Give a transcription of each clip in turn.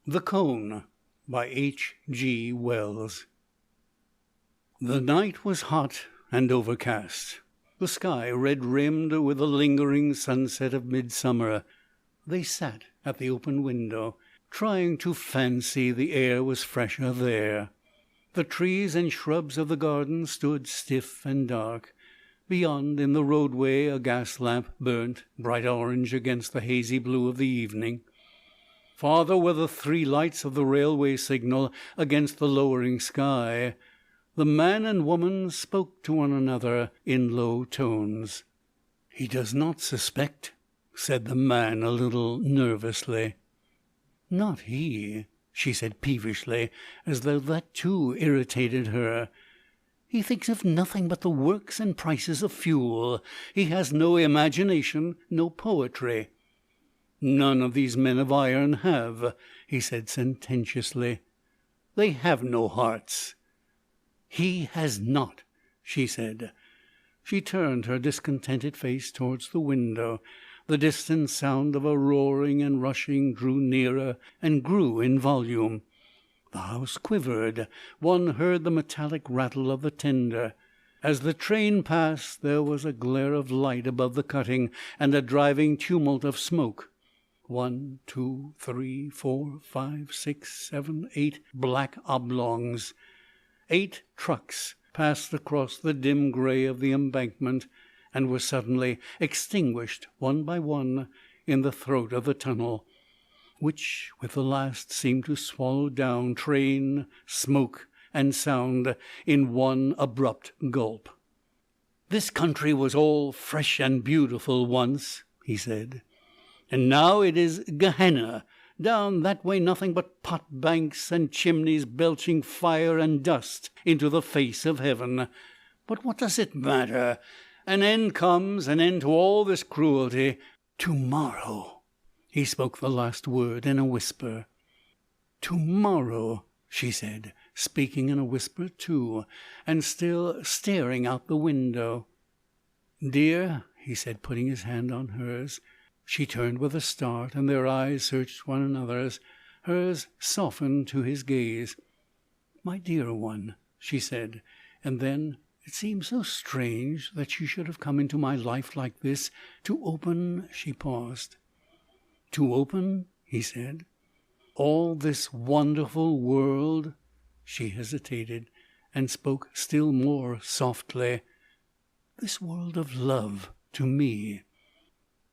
The Cone by H. G. Wells. The night was hot and overcast, the sky red-rimmed with the lingering sunset of midsummer. They sat at the open window, trying to fancy the air was fresher there. The trees and shrubs of the garden stood stiff and dark. Beyond, in the roadway, a gas lamp burnt, bright orange against the hazy blue of the evening. Farther were the three lights of the railway signal against the lowering sky. The man and woman spoke to one another in low tones. "He does not suspect," said the man a little nervously. "Not he," she said peevishly, as though that too irritated her. "He thinks of nothing but the works and prices of fuel. He has no imagination, no poetry." "None of these men of iron have," he said sententiously. "They have no hearts." "He has not," she said. She turned her discontented face towards the window. The distant sound of a roaring and rushing drew nearer and grew in volume. The house quivered. One heard the metallic rattle of the tender. As the train passed, there was a glare of light above the cutting and a driving tumult of smoke. 1, 2, 3, 4, 5, 6, 7, 8 black oblongs. 8 trucks passed across the dim grey of the embankment, and were suddenly extinguished one by one in the throat of the tunnel, which with the last seemed to swallow down train, smoke, and sound in one abrupt gulp. "This country was all fresh and beautiful once," he said. "And now it is Gehenna. Down that way nothing but pot banks and chimneys belching fire and dust into the face of heaven. But what does it matter? An end comes, an end to all this cruelty. To-morrow." He spoke the last word in a whisper. "To-morrow," she said, speaking in a whisper too, and still staring out the window. "Dear," he said, putting his hand on hers. She turned with a start, and their eyes searched one another's. Hers softened to his gaze. "My dear one," she said, and then, "It seems so strange that you should have come into my life like this, to open—" She paused. "To open?" he said. "All this wonderful world?" She hesitated, and spoke still more softly. "This world of love to me."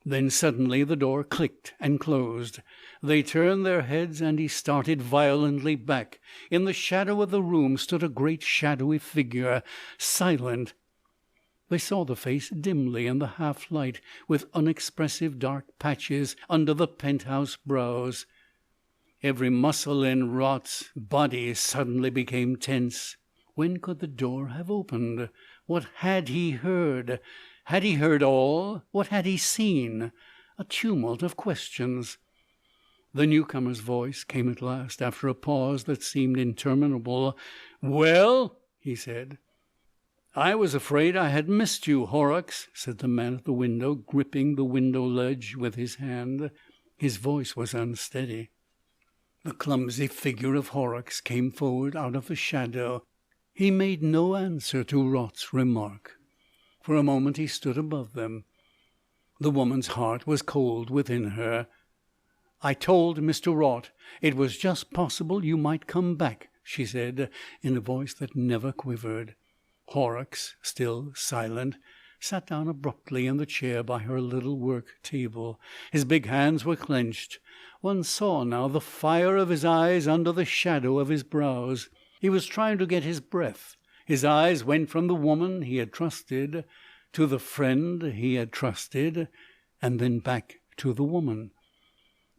Then suddenly the door clicked and closed. They turned their heads, and he started violently back. In the shadow of the room stood a great shadowy figure, silent. They saw the face dimly in the half-light, with unexpressive dark patches under the penthouse brows. Every muscle in Rot's body suddenly became tense. When could the door have opened? What had he heard? Had he heard all? What had he seen? A tumult of questions. The newcomer's voice came at last, after a pause that seemed interminable. "Well?" he said. "I was afraid I had missed you, Horrocks," said the man at the window, gripping the window ledge with his hand. His voice was unsteady. The clumsy figure of Horrocks came forward out of the shadow. He made no answer to Rot's remark. For a moment he stood above them. The woman's heart was cold within her. "I told Mr. Rot it was just possible you might come back," she said, in a voice that never quivered. Horrocks, still silent, sat down abruptly in the chair by her little work table. His big hands were clenched. One saw now the fire of his eyes under the shadow of his brows. He was trying to get his breath. His eyes went from the woman he had trusted to the friend he had trusted, and then back to the woman.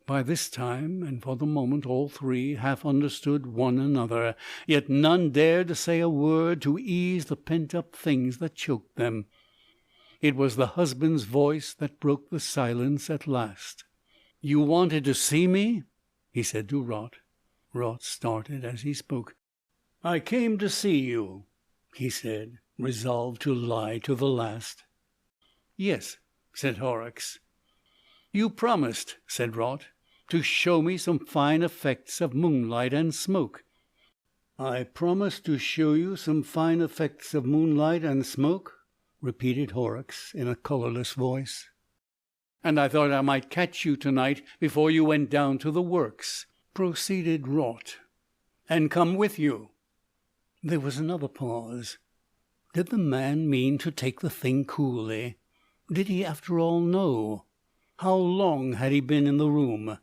By this time, and for the moment, all three half understood one another, yet none dared say a word to ease the pent-up things that choked them. It was the husband's voice that broke the silence at last. "You wanted to see me?" he said to Rot. Rot started as he spoke. "I came to see you," he said, resolved to lie to the last. "Yes," said Horrocks. "You promised," said Rot. to show me some fine effects of moonlight and smoke." "I promised to show you some fine effects of moonlight and smoke," repeated Horrocks in a colourless voice. "And I thought I might catch you to-night before you went down to the works," proceeded Raut, "and come with you." There was another pause. Did the man mean to take the thing coolly? Did he, after all, know? How long had he been in the room?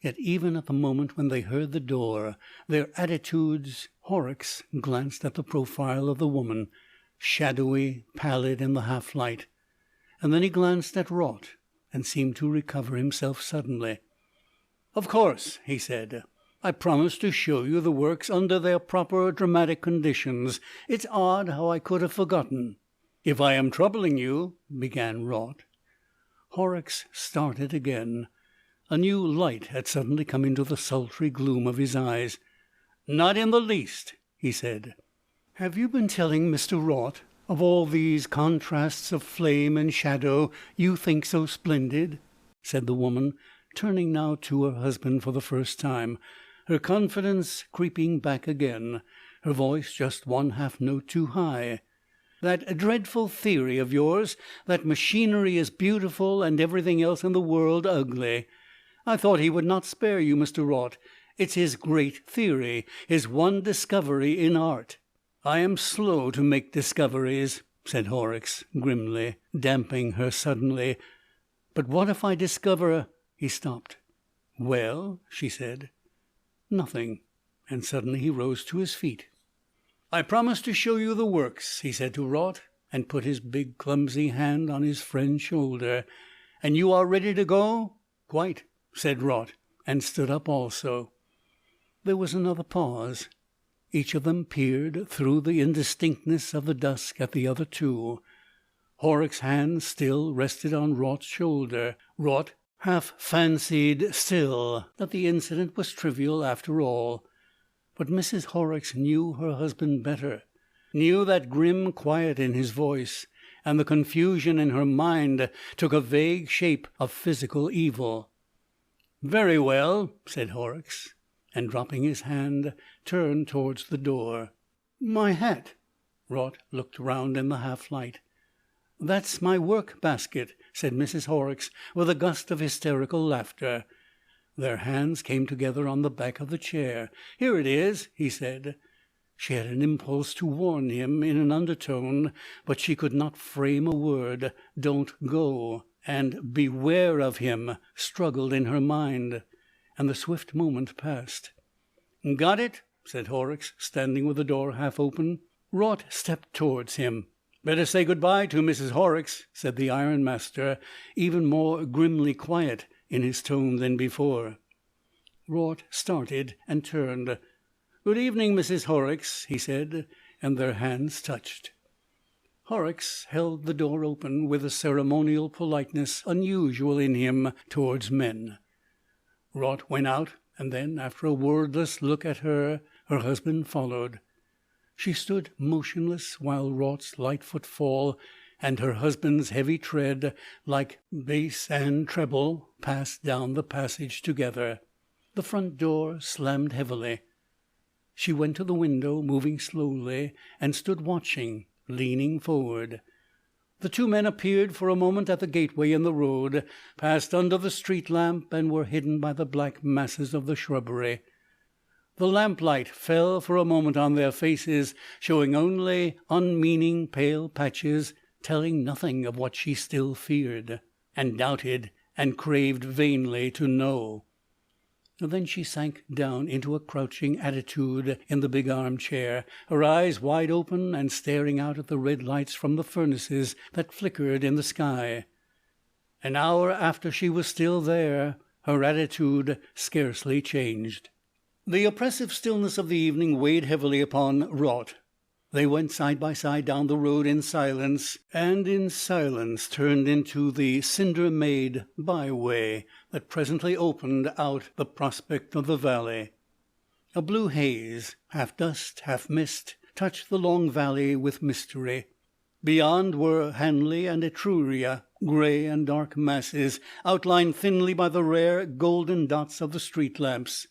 Yet even at the moment when they heard the door, their attitudes... Horrocks glanced at the profile of the woman, shadowy, pallid in the half-light, and then he glanced at Raut, and seemed to recover himself suddenly. "Of course," he said, "I promised to show you the works under their proper dramatic conditions. It's odd how I could have forgotten." "If I am troubling you—" began Raut. Horrocks started again. A new light had suddenly come into the sultry gloom of his eyes. "Not in the least," he said. "Have you been telling Mr. Raut of all these contrasts of flame and shadow you think so splendid?" said the woman, turning now to her husband for the first time, her confidence creeping back again, her voice just one half-note too high. "That dreadful theory of yours, that machinery is beautiful and everything else in the world ugly. I thought he would not spare you, Mr. Raut. It's his great theory, his one discovery in art." "I am slow to make discoveries," said Horrocks grimly, damping her suddenly. "But what if I discover—" He stopped. "Well?" she said. "Nothing." And suddenly he rose to his feet. "I promised to show you the works," he said to Raut, and put his big clumsy hand on his friend's shoulder. "And you are ready to go?" "Quite," said Raut, and stood up also. There was another pause. Each of them peered through the indistinctness of the dusk at the other two. Horrocks' hand still rested on Raut's shoulder. Raut half fancied still that the incident was trivial after all. But Mrs. Horrocks knew her husband better, knew that grim quiet in his voice, and the confusion in her mind took a vague shape of physical evil. "Very well," said Horrocks, and dropping his hand, turned towards the door. "My hat." Raut looked round in the half-light. "That's my work-basket," said Mrs. Horrocks, with a gust of hysterical laughter. Their hands came together on the back of the chair. "Here it is," he said. She had an impulse to warn him in an undertone, but she could not frame a word. "Don't go," and "beware of him," struggled in her mind, and the swift moment passed. "Got it?" said Horrocks, standing with the door half open. Raut stepped towards him. "Better say good-bye to Mrs. Horrocks," said the ironmaster, even more grimly quiet in his tone than before. Raut started and turned. "Good evening, Mrs. Horrocks," he said, and their hands touched. Horrocks held the door open with a ceremonial politeness unusual in him towards men. Raut went out, and then, after a wordless look at her, her husband followed. She stood motionless while Raut's light footfall and her husband's heavy tread, like bass and treble, passed down the passage together. The front door slammed heavily. She went to the window, moving slowly, and stood watching, leaning forward. The two men appeared for a moment at the gateway in the road, passed under the street lamp, and were hidden by the black masses of the shrubbery. The lamplight fell for a moment on their faces, showing only unmeaning pale patches, telling nothing of what she still feared, and doubted, and craved vainly to know. Then she sank down into a crouching attitude in the big armchair, her eyes wide open and staring out at the red lights from the furnaces that flickered in the sky. An hour after she was still there, her attitude scarcely changed. The oppressive stillness of the evening weighed heavily upon Raut. They went side by side down the road in silence, and in silence turned into the cinder-made byway that presently opened out the prospect of the valley. A blue haze, half dust, half mist, touched the long valley with mystery. Beyond were Hanley and Etruria, grey and dark masses, outlined thinly by the rare golden dots of the street lamps,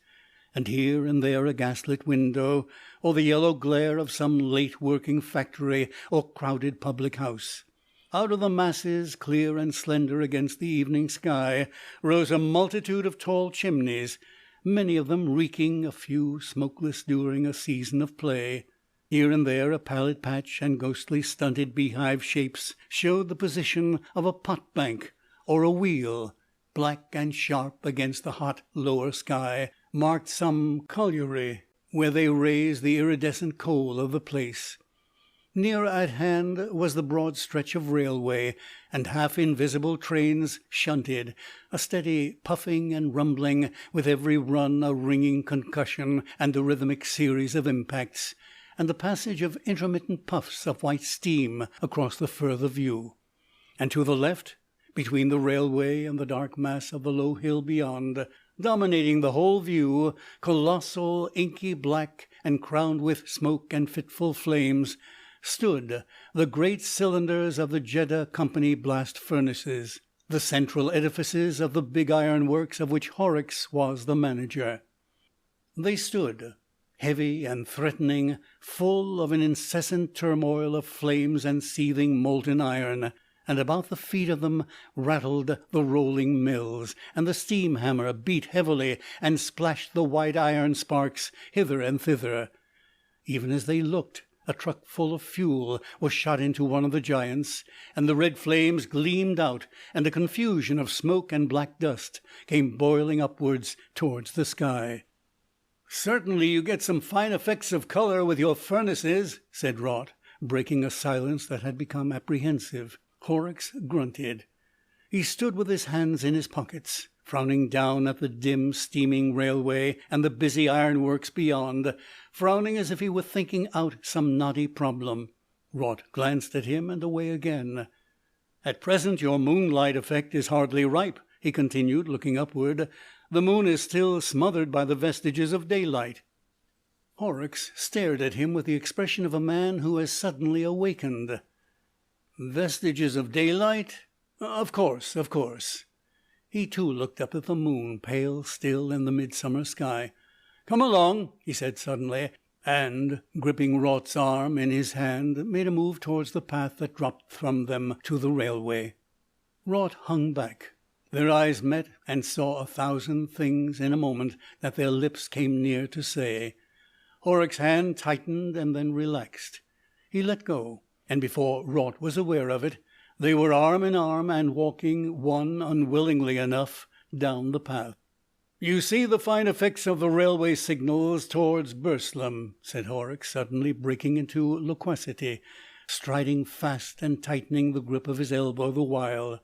and here and there a gaslit window, or the yellow glare of some late working factory or crowded public house. Out of the masses, clear and slender against the evening sky, rose a multitude of tall chimneys, many of them reeking, a few smokeless during a season of play. Here and there a pallid patch and ghostly stunted beehive shapes showed the position of a pot-bank or a wheel, black and sharp against the hot lower sky, marked some colliery where they raised the iridescent coal of the place. Near at hand was the broad stretch of railway, and half-invisible trains shunted, a steady puffing and rumbling, with every run a ringing concussion and a rhythmic series of impacts, and the passage of intermittent puffs of white steam across the further view. And to the left, between the railway and the dark mass of the low hill beyond, dominating the whole view, colossal, inky black, and crowned with smoke and fitful flames, stood the great cylinders of the Jeddah Company blast furnaces, the central edifices of the big iron works of which Horrocks was the manager. They stood, heavy and threatening, full of an incessant turmoil of flames and seething molten iron, and about the feet of them rattled the rolling mills, and the steam hammer beat heavily and splashed the white iron sparks hither and thither. Even as they looked, a truck full of fuel was shot into one of the giants, and the red flames gleamed out, and a confusion of smoke and black dust came boiling upwards towards the sky. "Certainly you get some fine effects of colour with your furnaces," said Rot, breaking a silence that had become apprehensive. Horrocks grunted. He stood with his hands in his pockets, frowning down at the dim, steaming railway and the busy ironworks beyond, frowning as if he were thinking out some knotty problem. Rot glanced at him and away again. "At present your moonlight effect is hardly ripe," he continued, looking upward. "The moon is still smothered by the vestiges of daylight." Horrocks stared at him with the expression of a man who has suddenly awakened. "Vestiges of daylight? Of course, of course." He too looked up at the moon, pale still in the midsummer sky. "Come along," he said suddenly, and, gripping Rot's arm in his hand, made a move towards the path that dropped from them to the railway. Rot hung back. Their eyes met and saw 1,000 things in a moment that their lips came near to say. Horrocks' hand tightened and then relaxed. He let go, and before Rot was aware of it, they were arm in arm and walking, one unwillingly enough, down the path. "You see the fine effects of the railway signals towards Burslem," said Horrocks, suddenly breaking into loquacity, striding fast and tightening the grip of his elbow the while.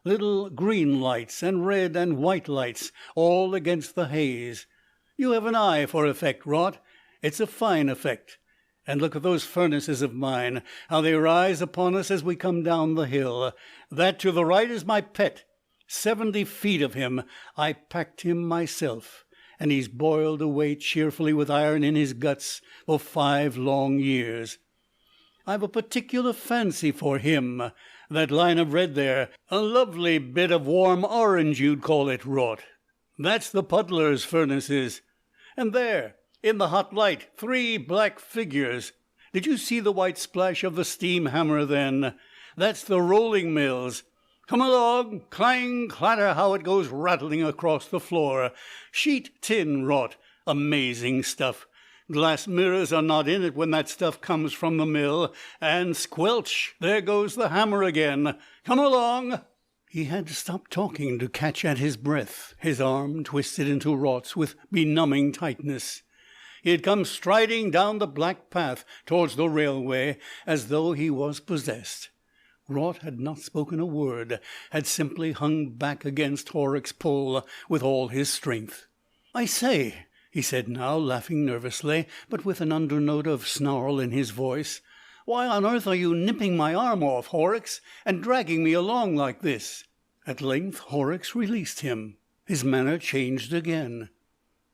"Little green lights and red and white lights, all against the haze. You have an eye for effect, Rot. It's a fine effect. And look at those furnaces of mine, how they rise upon us as we come down the hill. That to the right is my pet. 70 feet of him. I packed him myself, and he's boiled away cheerfully with iron in his guts for 5 long years. I've a particular fancy for him. That line of red there, a lovely bit of warm orange you'd call it, Rot. That's the puddler's furnaces. And there, in the hot light, 3 black figures. Did you see the white splash of the steam hammer then? That's the rolling mills. Come along, clang, clatter, how it goes rattling across the floor. Sheet tin, Rot. Amazing stuff. Glass mirrors are not in it when that stuff comes from the mill. And squelch, there goes the hammer again. Come along." He had to stop talking to catch at his breath, his arm twisted into Rot's with benumbing tightness. He had come striding down the black path towards the railway as though he was possessed. Rot had not spoken a word, had simply hung back against Horrocks' pull with all his strength. "I say," he said now, laughing nervously, but with an undernote of snarl in his voice, "why on earth are you nipping my arm off, Horrocks, and dragging me along like this?" At length Horrocks released him. His manner changed again.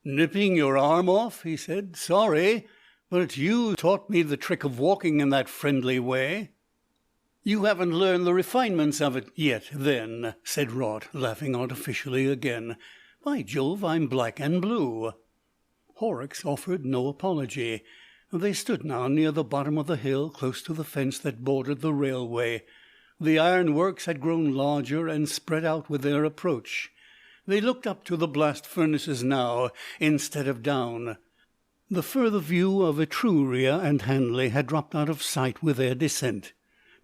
"Nipping your arm off?" he said. "Sorry, but it's you taught me the trick of walking in that friendly way." "You haven't learned the refinements of it yet, then," said Rot, laughing artificially again. "By Jove, I'm black and blue." Horrocks offered no apology. They stood now near the bottom of the hill, close to the fence that bordered the railway. The ironworks had grown larger and spread out with their approach. They looked up to the blast furnaces now, instead of down. The further view of Etruria and Hanley had dropped out of sight with their descent.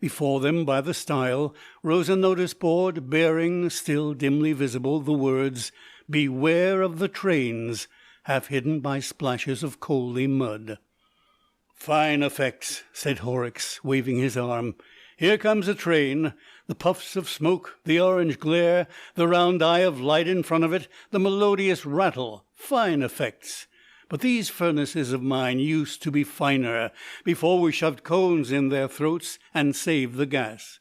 Before them, by the stile, rose a notice board bearing, still dimly visible, the words, "Beware of the trains," half hidden by splashes of coaly mud. "Fine effects," said Horrocks, waving his arm. "Here comes a train. The puffs of smoke, the orange glare, the round eye of light in front of it, the melodious rattle. Fine effects. But these furnaces of mine used to be finer, before we shoved cones in their throats and saved the gas."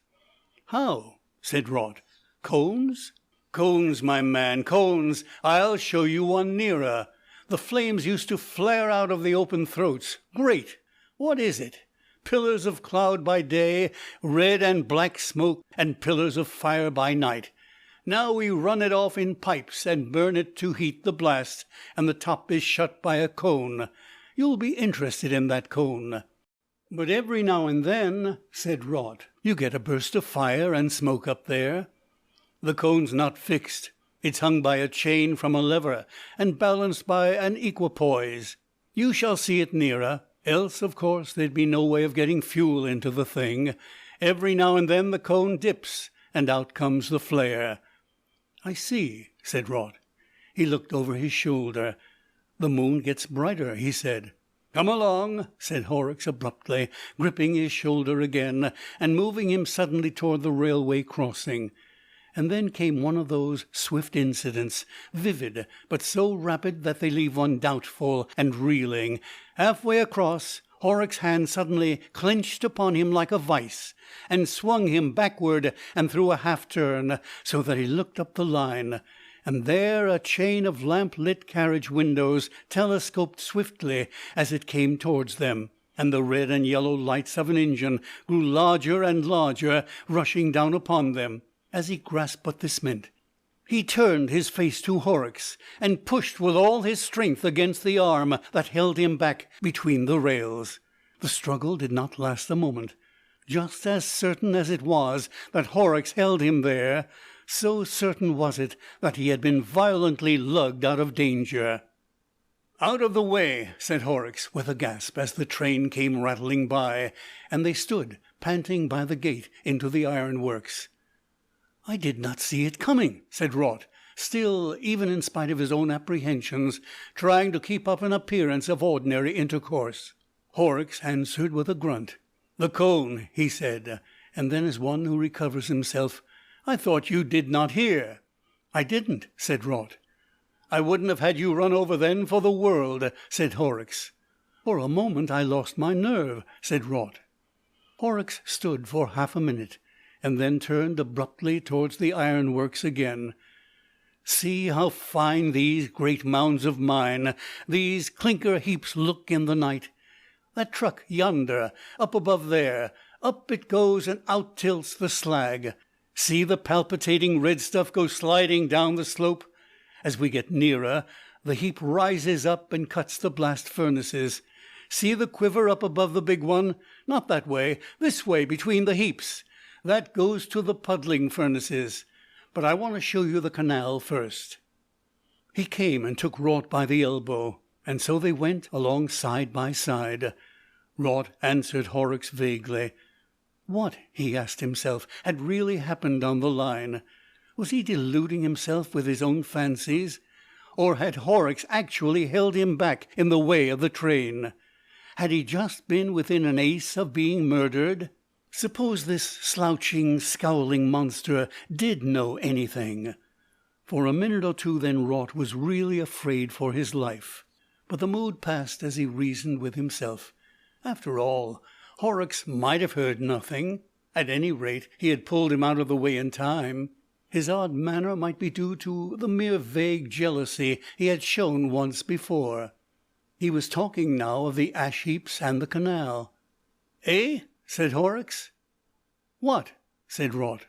"How?" said Rot. "Cones?" "Cones, my man, cones. I'll show you one nearer. The flames used to flare out of the open throats. Great! What is it? Pillars of cloud by day, red and black smoke, and pillars of fire by night. Now we run it off in pipes and burn it to heat the blast, and the top is shut by a cone. You'll be interested in that cone." "But every now and then," said Rot, "you get a burst of fire and smoke up there." "The cone's not fixed. It's hung by a chain from a lever, and balanced by an equipoise. You shall see it nearer. Else, of course, there'd be no way of getting fuel into the thing. Every now and then the cone dips, and out comes the flare." "I see," said Rot. He looked over his shoulder. "The moon gets brighter," he said. "Come along," said Horrocks abruptly, gripping his shoulder again, and moving him suddenly toward the railway crossing. And then came one of those swift incidents, vivid, but so rapid that they leave one doubtful and reeling. Halfway across, Horrocks' hand suddenly clenched upon him like a vice, and swung him backward and through a half-turn, so that he looked up the line. And there a chain of lamp-lit carriage windows telescoped swiftly as it came towards them, and the red and yellow lights of an engine grew larger and larger, rushing down upon them. As he grasped what this meant, he turned his face to Horrocks and pushed with all his strength against the arm that held him back between the rails. The struggle did not last a moment. Just as certain as it was that Horrocks held him there, so certain was it that he had been violently lugged out of danger. "Out of the way," said Horrocks with a gasp, as the train came rattling by, and they stood panting by the gate into the ironworks. "I did not see it coming," said Rot, still, even in spite of his own apprehensions, trying to keep up an appearance of ordinary intercourse. Horrocks answered with a grunt. "The cone," he said, and then, as one who recovers himself, "I thought you did not hear." "I didn't," said Rot. "I wouldn't have had you run over then for the world," said Horrocks. "For a moment I lost my nerve," said Rot. Horrocks stood for half a minute, and then turned abruptly towards the ironworks again. "See how fine these great mounds of mine, these clinker heaps look in the night. That truck yonder, up above there, up it goes and out tilts the slag. See the palpitating red stuff go sliding down the slope. As we get nearer, the heap rises up and cuts the blast furnaces. See the quiver up above the big one? Not that way, this way between the heaps. That goes to the puddling furnaces. But I want to show you the canal first." He came and took Rot by the elbow, and so they went along side by side. Rot answered Horrocks vaguely. What, he asked himself, had really happened on the line? Was he deluding himself with his own fancies? Or had Horrocks actually held him back in the way of the train? Had he just been within an ace of being murdered? Suppose this slouching, scowling monster did know anything? For a minute or two then Rot was really afraid for his life. But the mood passed as he reasoned with himself. After all, Horrocks might have heard nothing. At any rate, he had pulled him out of the way in time. His odd manner might be due to the mere vague jealousy he had shown once before. He was talking now of the ash heaps and the canal. "Eh?" said Horrocks. "What?" said Raut.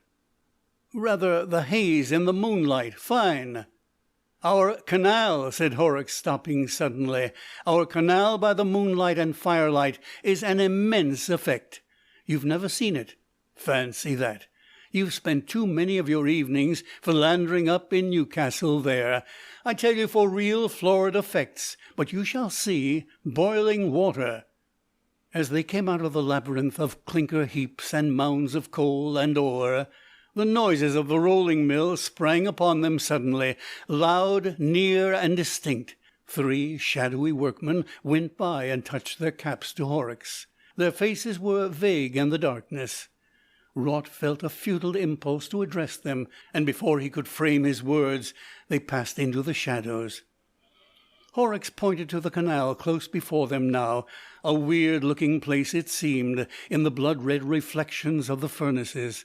"Rather the haze in the moonlight. Fine." "Our canal," said Horrocks, stopping suddenly. "Our canal by the moonlight and firelight is an immense effect. You've never seen it? Fancy that! You've spent too many of your evenings philandering up in Newcastle there. I tell you for real florid effects. But you shall see. Boiling water." As they came out of the labyrinth of clinker heaps and mounds of coal and ore, the noises of the rolling mill sprang upon them suddenly, loud, near, and distinct. 3 shadowy workmen went by and touched their caps to Horrocks. Their faces were vague in the darkness. Raut felt a futile impulse to address them, and before he could frame his words they passed into the shadows. Horrocks pointed to the canal close before them now, a weird-looking place it seemed, in the blood-red reflections of the furnaces.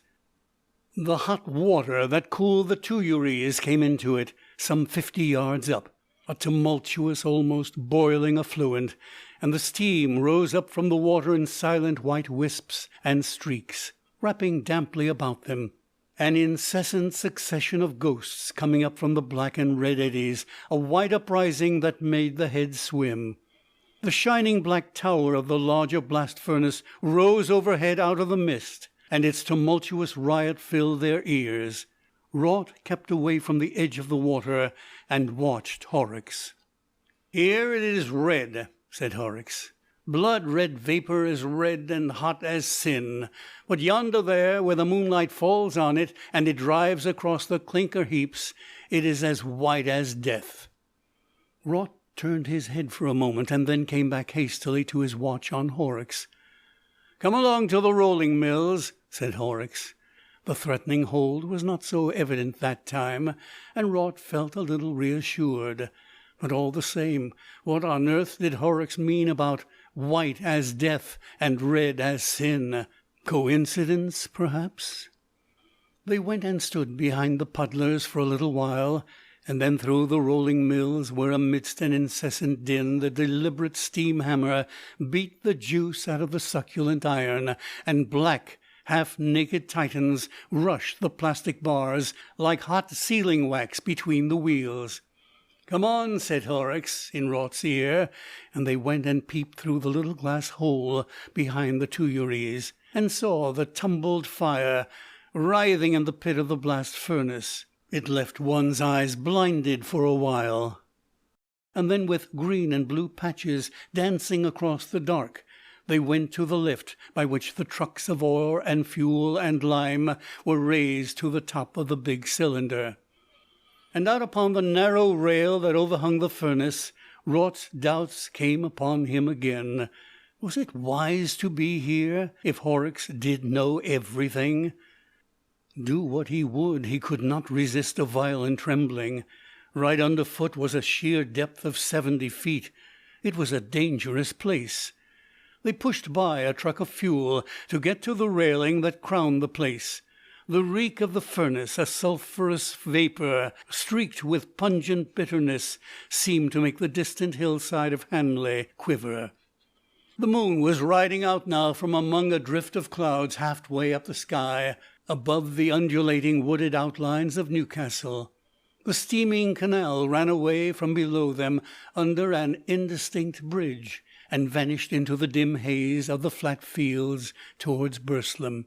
The hot water that cooled the tuyères came into it, some 50 yards up, a tumultuous, almost boiling affluent, and the steam rose up from the water in silent white wisps and streaks, wrapping damply about them. An incessant succession of ghosts coming up from the black and red eddies, a white uprising that made the head swim. The shining black tower of the larger blast furnace rose overhead out of the mist, and its tumultuous riot filled their ears. Raut kept away from the edge of the water and watched Horrocks. "Here it is red," said Horrocks. "Blood-red vapour, as red and hot as sin. But yonder there, where the moonlight falls on it and it drives across the clinker heaps, it is as white as death." Raut turned his head for a moment, and then came back hastily to his watch on Horrocks. "Come along to the rolling mills," said Horrocks. The threatening hold was not so evident that time, and Raut felt a little reassured. But all the same, what on earth did Horrocks mean about white as death and red as sin? Coincidence, perhaps? They went and stood behind the puddlers for a little while, and then through the rolling mills, where amidst an incessant din the deliberate steam hammer beat the juice out of the succulent iron, and black, half-naked Titans rushed the plastic bars like hot sealing wax between the wheels. "Come on," said Horrocks in Raut's ear, and they went and peeped through the little glass hole behind the tuyères, and saw the tumbled fire writhing in the pit of the blast furnace. It left one's eyes blinded for a while. And then, with green and blue patches dancing across the dark, they went to the lift by which the trucks of ore and fuel and lime were raised to the top of the big cylinder. And out upon the narrow rail that overhung the furnace, Raut's doubts came upon him again. Was it wise to be here, if Horrocks did know everything? Do what he would, he could not resist a violent trembling. Right underfoot was a sheer depth of 70 feet. It was a dangerous place. They pushed by a truck of fuel to get to the railing that crowned the place. The reek of the furnace, a sulphurous vapour streaked with pungent bitterness, seemed to make the distant hillside of Hanley quiver. The moon was riding out now from among a drift of clouds halfway up the sky, above the undulating wooded outlines of Newcastle. The steaming canal ran away from below them under an indistinct bridge, and vanished into the dim haze of the flat fields towards Burslem.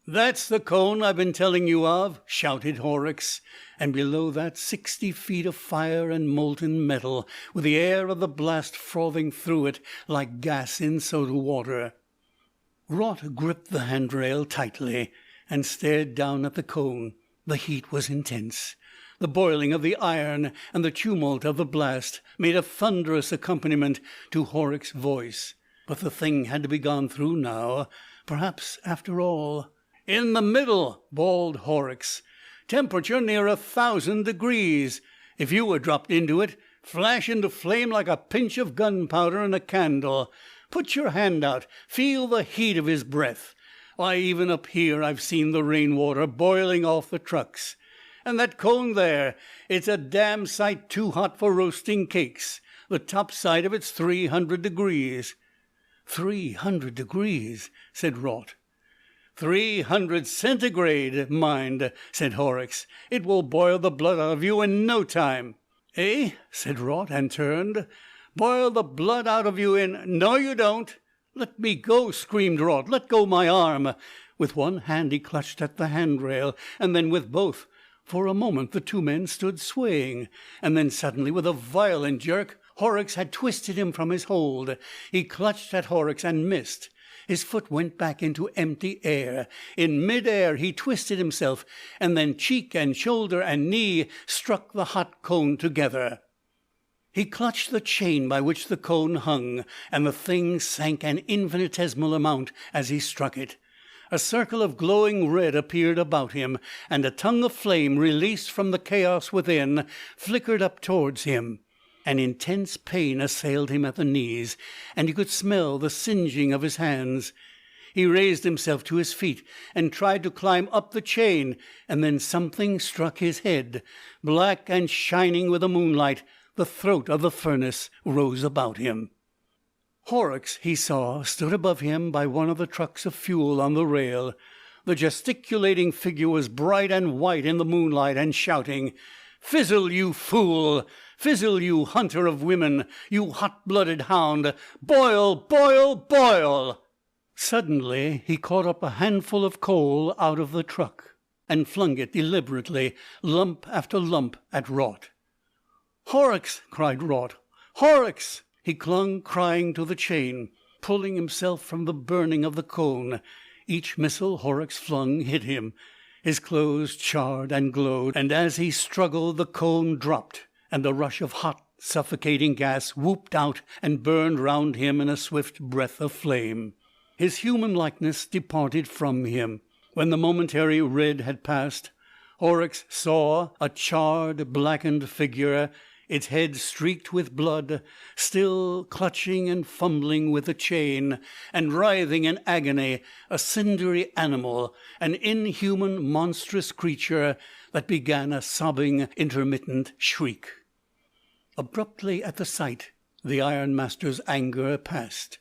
"That's the cone I've been telling you of," shouted Horrocks, and below that 60 feet of fire and molten metal, with the air of the blast frothing through it like gas in soda water. Raut gripped the handrail tightly and stared down at the cone. The heat was intense. The boiling of the iron and the tumult of the blast made a thunderous accompaniment to Horrocks' voice. But the thing had to be gone through now. Perhaps, after all... "In the middle!" bawled Horrocks. "Temperature near 1,000 degrees. If you were dropped into it, flash into flame like a pinch of gunpowder in a candle. Put your hand out. Feel the heat of his breath. Why, even up here I've seen the rainwater boiling off the trucks. And that cone there, it's a damn sight too hot for roasting cakes. The top side of it's 300 degrees. 300 degrees, said Raut. 300 centigrade, mind," said Horrocks. "It will boil the blood out of you in no time." "Eh?" said Raut, and turned. "Boil the blood out of you in—" "No, you don't." "Let me go!" screamed Raut. "Let go my arm!" With one hand he clutched at the handrail, and then with both. For a moment the two men stood swaying, and then suddenly, with a violent jerk, Horrocks had twisted him from his hold. He clutched at Horrocks and missed. His foot went back into empty air. In mid-air he twisted himself, and then cheek and shoulder and knee struck the hot cone together. He clutched the chain by which the cone hung, and the thing sank an infinitesimal amount as he struck it. A circle of glowing red appeared about him, and a tongue of flame, released from the chaos within, flickered up towards him. An intense pain assailed him at the knees, and he could smell the singeing of his hands. He raised himself to his feet and tried to climb up the chain, and then something struck his head. Black and shining with the moonlight, the throat of the furnace rose about him. Horrocks, he saw, stood above him by one of the trucks of fuel on the rail. The gesticulating figure was bright and white in the moonlight, and shouting, "Fizzle, you fool! Fizzle, you hunter of women! You hot-blooded hound! Boil, boil, boil!" Suddenly he caught up a handful of coal out of the truck, and flung it deliberately, lump after lump, at Raut. "Horrocks!" cried Raut. "Horrocks!" He clung crying to the chain, pulling himself from the burning of the cone. Each missile Horrocks flung hit him. His clothes charred and glowed, and as he struggled the cone dropped, and a rush of hot, suffocating gas whooped out and burned round him in a swift breath of flame. His human likeness departed from him. When the momentary red had passed, Horrocks saw a charred, blackened figure, its head streaked with blood, still clutching and fumbling with the chain, and writhing in agony, a cindery animal, an inhuman, monstrous creature that began a sobbing, intermittent shriek. Abruptly at the sight, the ironmaster's anger passed.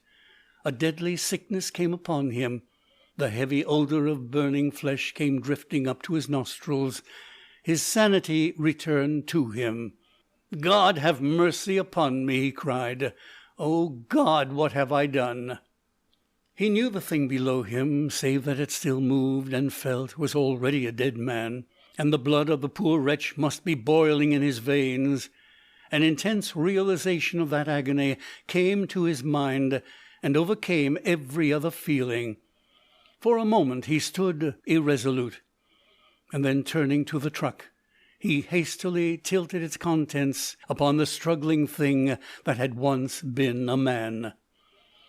A deadly sickness came upon him. The heavy odour of burning flesh came drifting up to his nostrils. His sanity returned to him. "God have mercy upon me!" he cried. "O God, what have I done?" He knew the thing below him, save that it still moved and felt, was already a dead man, and the blood of the poor wretch must be boiling in his veins. An intense realization of that agony came to his mind, and overcame every other feeling. For a moment he stood irresolute, and then, turning to the truck, he hastily tilted its contents upon the struggling thing that had once been a man.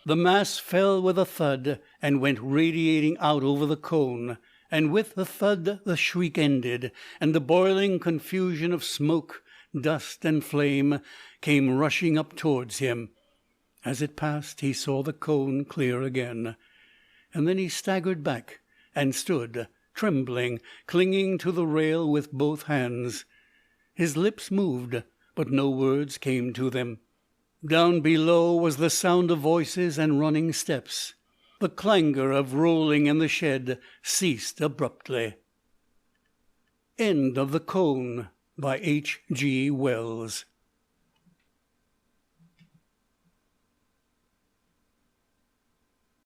The mass fell with a thud and went radiating out over the cone, and with the thud the shriek ended, and a boiling confusion of smoke, dust, and flame came rushing up towards him. As it passed he saw the cone clear again, and then he staggered back and stood trembling, clinging to the rail with both hands. His lips moved, but no words came to them. Down below was the sound of voices and running steps. The clangour of rolling in the shed ceased abruptly. End of The Cone by H. G. Wells.